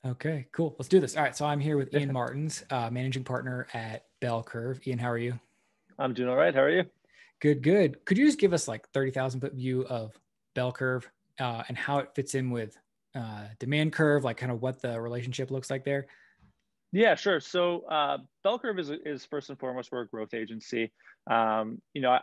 Okay, cool. Let's do this. All right. So I'm here with Ian Martins, managing partner at Bell Curve. Ian, how are you? I'm doing all right. How are you? Good, good. Could you just give us like 30,000 foot view of Bell Curve and how it fits in with demand curve, like kind of what the relationship looks like there? Yeah, sure. So Bell Curve is first and foremost, we're a growth agency. I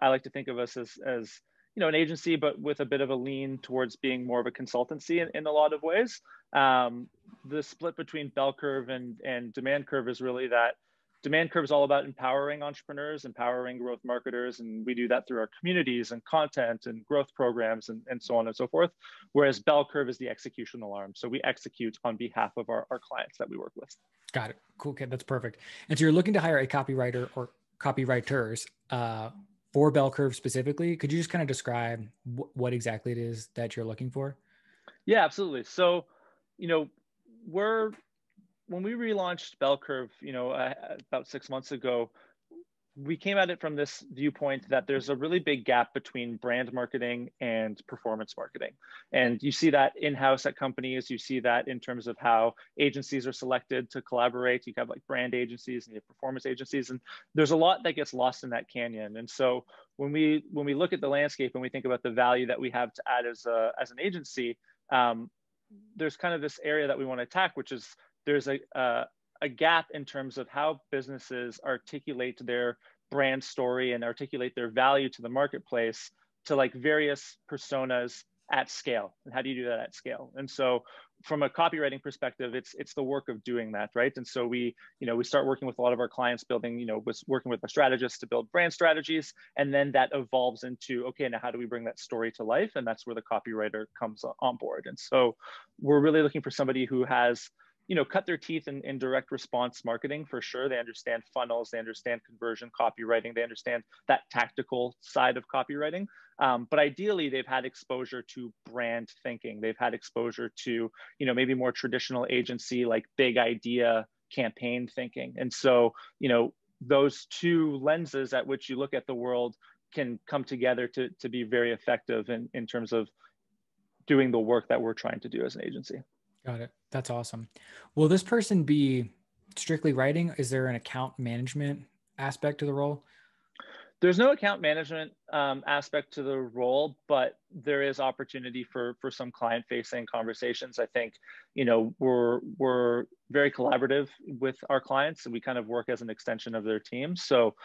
like to think of us as an agency, but with a bit of a lean towards being more of a consultancy in a lot of ways. Um, the split between Bell Curve and Demand Curve is really that Demand Curve is all about empowering entrepreneurs, empowering growth marketers, and we do that through our communities and content and growth programs and so on and so forth. Whereas Bell Curve is the executional arm. So we execute on behalf of our clients that we work with. Got it. Cool. Okay, that's perfect. And so you're looking to hire a copywriter or copywriters for Bell Curve specifically. Could you just kind of describe what exactly it is that you're looking for? Yeah, absolutely. So, you know, we're when we relaunched Bell Curve, about 6 months ago, we came at it from this viewpoint that there's a really big gap between brand marketing and performance marketing. And you see that in-house at companies, you see that in terms of how agencies are selected to collaborate. You have like brand agencies and you have performance agencies, and there's a lot that gets lost in that canyon. And so when we look at the landscape and we think about the value that we have to add as an agency, um, there's kind of this area that we want to attack, which is there's a gap in terms of how businesses articulate their brand story and articulate their value to the marketplace to like various personas at scale. And how do you do that at scale? And so from a copywriting perspective, it's the work of doing that, right? And so we start working with a lot of our clients building, was working with a strategist to build brand strategies. And then that evolves into, okay, now how do we bring that story to life? And that's where the copywriter comes on board. And so we're really looking for somebody who has cut their teeth in direct response marketing for sure. They understand funnels, they understand conversion copywriting, they understand that tactical side of copywriting. But ideally, they've had exposure to brand thinking. They've had exposure to, maybe more traditional agency, like big idea campaign thinking. And so, those two lenses at which you look at the world can come together to be very effective in terms of doing the work that we're trying to do as an agency. Got it. That's awesome. Will this person be strictly writing? Is there an account management aspect to the role? There's no account management aspect to the role, but there is opportunity for some client facing conversations. I think we're very collaborative with our clients, and we kind of work as an extension of their team. So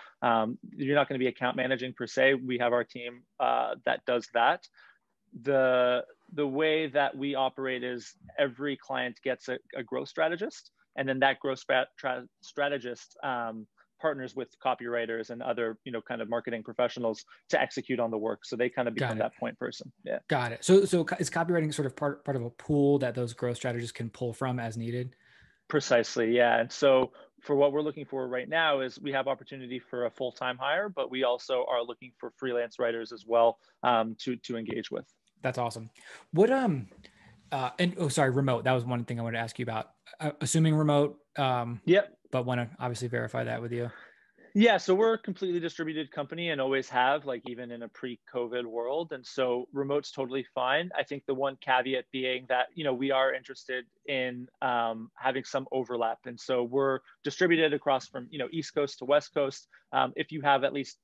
you're not going to be account managing per se. We have our team that does that. The way that we operate is every client gets a growth strategist, and then that growth strategist partners with copywriters and other kind of marketing professionals to execute on the work. So they kind of Got become it. that point person. Yeah, Got it. So is copywriting sort of part of a pool that those growth strategists can pull from as needed? precisely. Yeah, and so for what we're looking for right now is we have opportunity for a full-time hire, but we also are looking for freelance writers as well, to engage with. That's awesome. What and oh sorry, remote. That was one thing I wanted to ask you about. Assuming remote, Yep. but want to obviously verify that with you. Yeah, so we're a completely distributed company and always have, like even in a pre-COVID world. And so remote's totally fine. I think the one caveat being that, we are interested in having some overlap. And so we're distributed across from, East Coast to West Coast. If you have at least,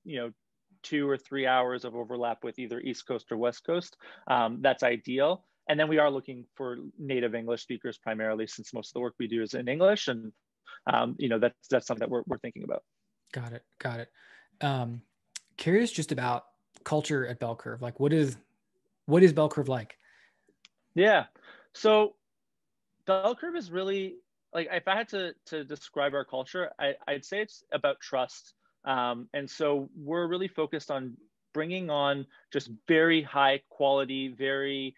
2 or 3 hours of overlap with either East Coast or West Coast, that's ideal. And then we are looking for native English speakers primarily, since most of the work we do is in English. And, that's something that we're thinking about. Got it. Got it. Um, Curious just about culture at Bell Curve. Like, what is Bell Curve like? Yeah. So bell curve is really like, if I had to describe our culture, I'd say it's about trust. And so we're really focused on bringing on just very high quality, very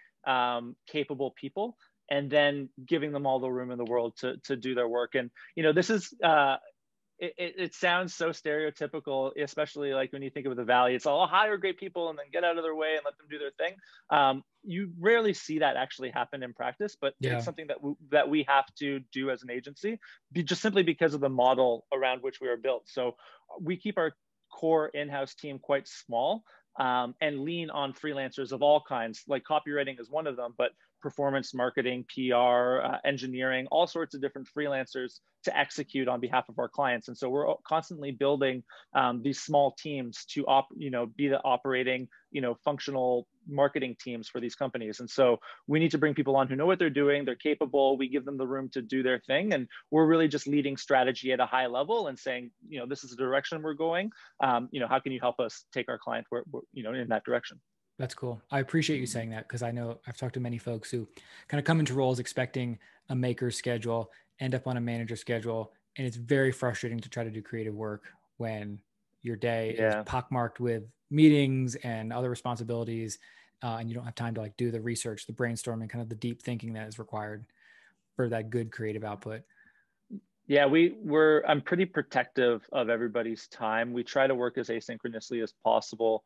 capable people, and then giving them all the room in the world to do their work. And this is it sounds so stereotypical, especially like when you think of the valley. It's all hire great people and then get out of their way and let them do their thing. You rarely see that actually happen in practice, but it's Yeah. something that we have to do as an agency, just simply because of the model around which we are built. So we keep our core in-house team quite small, and lean on freelancers of all kinds. Like copywriting is one of them, but performance marketing, PR, engineering, all sorts of different freelancers to execute on behalf of our clients. And so we're constantly building these small teams to be the operating, functional marketing teams for these companies. And so we need to bring people on who know what they're doing, they're capable, we give them the room to do their thing. And we're really just leading strategy at a high level and saying, this is the direction we're going. How can you help us take our client in that direction? That's cool. I appreciate you saying that, because I know I've talked to many folks who kind of come into roles expecting a maker's schedule, end up on a manager schedule. And it's very frustrating to try to do creative work when your day is pockmarked with meetings and other responsibilities, and you don't have time to like do the research, the brainstorming, kind of the deep thinking that is required for that good creative output. Yeah, I'm pretty protective of everybody's time. We try to work as asynchronously as possible.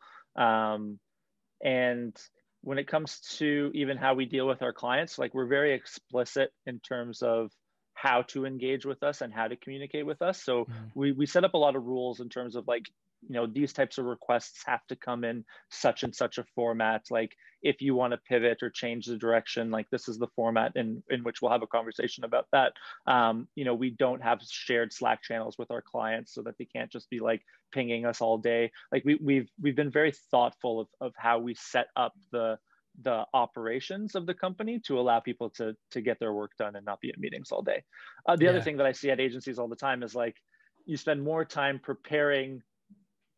And when it comes to even how we deal with our clients, like we're very explicit in terms of how to engage with us and how to communicate with us. So we set up a lot of rules in terms of like, these types of requests have to come in such and such a format. Like if you want to pivot or change the direction, like this is the format in which we'll have a conversation about that. We don't have shared Slack channels with our clients so that they can't just be like pinging us all day. Like we've been very thoughtful of how we set up the operations of the company to allow people to get their work done and not be at meetings all day. The other thing that I see at agencies all the time is like, you spend more time preparing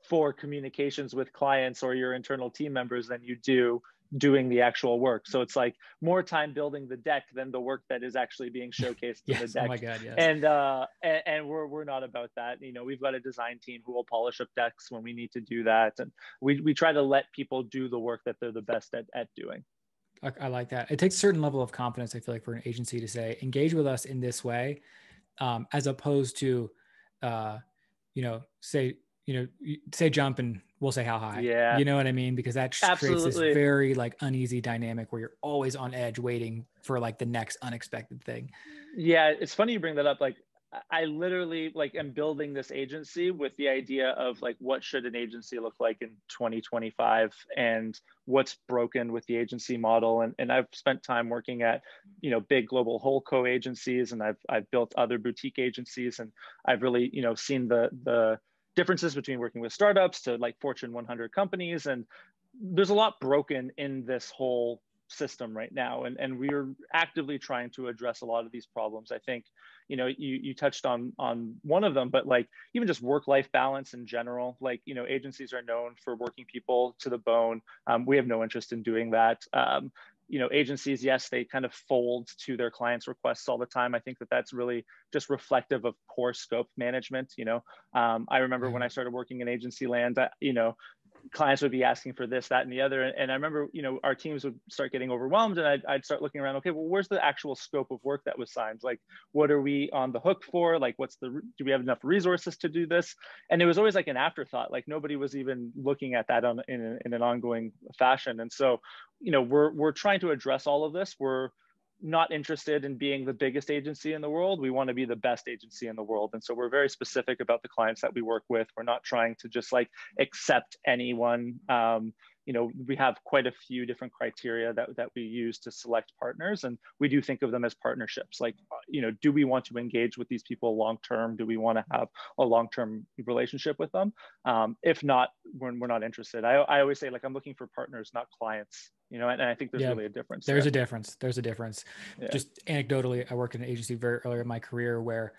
for communications with clients or your internal team members than you do doing the actual work. So it's like more time building the deck than the work that is actually being showcased in the deck. Oh my God, yes. And we're not about that. We've got a design team who will polish up decks when we need to do that. And we try to let people do the work that they're the best at doing. I like that. It takes a certain level of confidence, I feel like, for an agency to say, engage with us in this way, as opposed to, say jump and we'll say how high. Yeah. You know what I mean? Because that creates this very like uneasy dynamic where you're always on edge waiting for like the next unexpected thing. Yeah. It's funny you bring that up. Like I literally like am building this agency with the idea of like, what should an agency look like in 2025 and what's broken with the agency model. And I've spent time working at, big global holdco agencies, and I've built other boutique agencies, and I've really, seen the differences between working with startups to like Fortune 100 companies. And there's a lot broken in this whole system right now. And we're actively trying to address a lot of these problems. I think, you touched on one of them, but like even just work-life balance in general, like, agencies are known for working people to the bone. We have no interest in doing that. Agencies, yes, they kind of fold to their clients' requests all the time. I think that that's really just reflective of poor scope management. I remember when I started working in agency land, clients would be asking for this, that, and the other. And I remember, our teams would start getting overwhelmed, and I'd start looking around, okay, well, where's the actual scope of work that was signed? Like, what are we on the hook for? Like, do we have enough resources to do this? And it was always like an afterthought, like nobody was even looking at that in an ongoing fashion. And so, we're trying to address all of this. We're not interested in being the biggest agency in the world. We want to be the best agency in the world. And so we're very specific about the clients that we work with. We're not trying to just like accept anyone. We have quite a few different criteria that we use to select partners. And we do think of them as partnerships. Like, do we want to engage with these people long-term? Do we want to have a long-term relationship with them? If not, we're not interested. I always say, like, I'm looking for partners, not clients. And I think there's really a difference. There's a difference. Yeah. Just anecdotally, I worked in an agency very early in my career where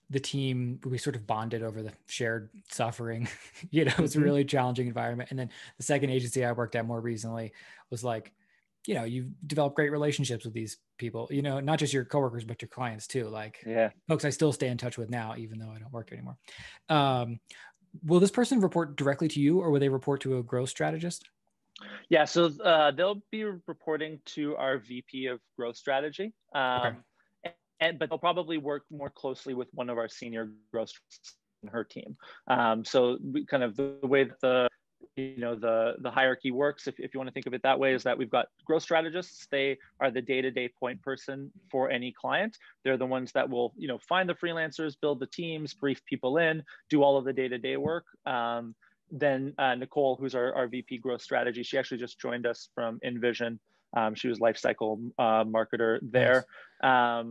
the team, we sort of bonded over the shared suffering. It's a really challenging environment. And then the second agency I worked at more recently was like, you develop great relationships with these people, not just your coworkers, but your clients too. Like folks I still stay in touch with now, even though I don't work anymore. Will this person report directly to you, or will they report to a growth strategist? Yeah, so they'll be reporting to our VP of growth strategy, but they'll probably work more closely with one of our senior growth strategists in her team. So we kind of the way that the hierarchy works, if you want to think of it that way, is that we've got growth strategists. They are the day-to-day point person for any client. They're the ones that will find the freelancers, build the teams, brief people in, do all of the day-to-day work. Then Nicole, who's our VP growth strategy, she actually just joined us from InVision. She was life cycle marketer there. Nice.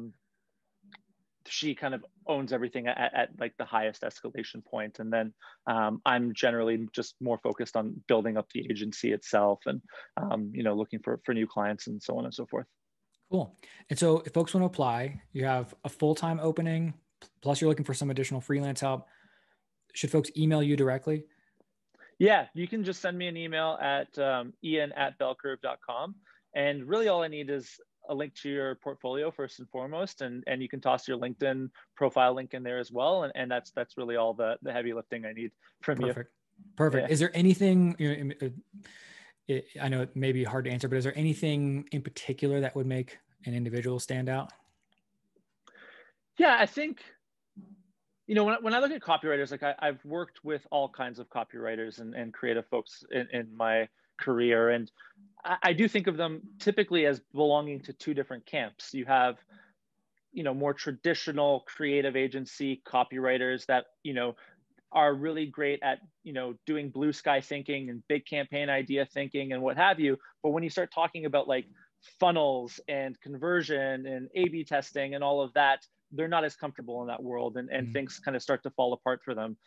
She kind of owns everything at like the highest escalation point. And then I'm generally just more focused on building up the agency itself and, looking for new clients and so on and so forth. Cool. And so if folks want to apply, you have a full-time opening, plus you're looking for some additional freelance help. Should folks email you directly? Yeah, you can just send me an email at ian@bellcurve.com. And really all I need is a link to your portfolio first and foremost, and you can toss your LinkedIn profile link in there as well. And that's really all the heavy lifting I need from you. Perfect. Yeah. Is there anything, I know it may be hard to answer, but is there anything in particular that would make an individual stand out? Yeah, I think, when I look at copywriters, like I've worked with all kinds of copywriters and creative folks in my career. And I do think of them typically as belonging to two different camps. You have, more traditional creative agency copywriters that, are really great at, doing blue sky thinking and big campaign idea thinking and what have you. But when you start talking about like funnels and conversion and A/B testing and all of that, they're not as comfortable in that world, and things kind of start to fall apart for them.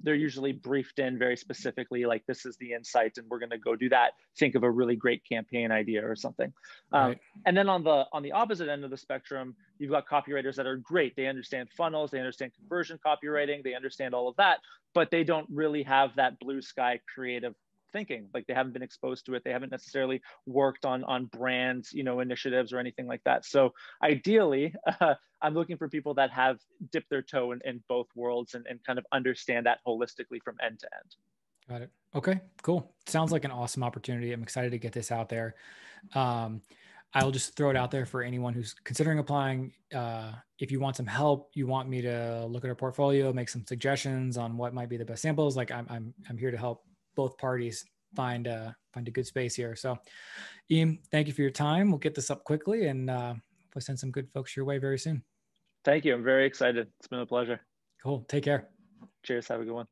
They're usually briefed in very specifically, like this is the insight and we're going to go do that. Think of a really great campaign idea or something. Right. And then on the opposite end of the spectrum, you've got copywriters that are great. They understand funnels, they understand conversion copywriting, they understand all of that, but they don't really have that blue sky creative thinking. Like they haven't been exposed to it. They haven't necessarily worked on brand, initiatives or anything like that. So ideally, I'm looking for people that have dipped their toe in both worlds and kind of understand that holistically from end to end. Got it. Okay, cool. Sounds like an awesome opportunity. I'm excited to get this out there. I'll just throw it out there for anyone who's considering applying. If you want some help, you want me to look at our portfolio, make some suggestions on what might be the best samples. Like I'm here to help both parties find a good space here. So Ian, thank you for your time. We'll get this up quickly and we'll send some good folks your way very soon. Thank you. I'm very excited. It's been a pleasure. Cool. Take care. Cheers. Have a good one.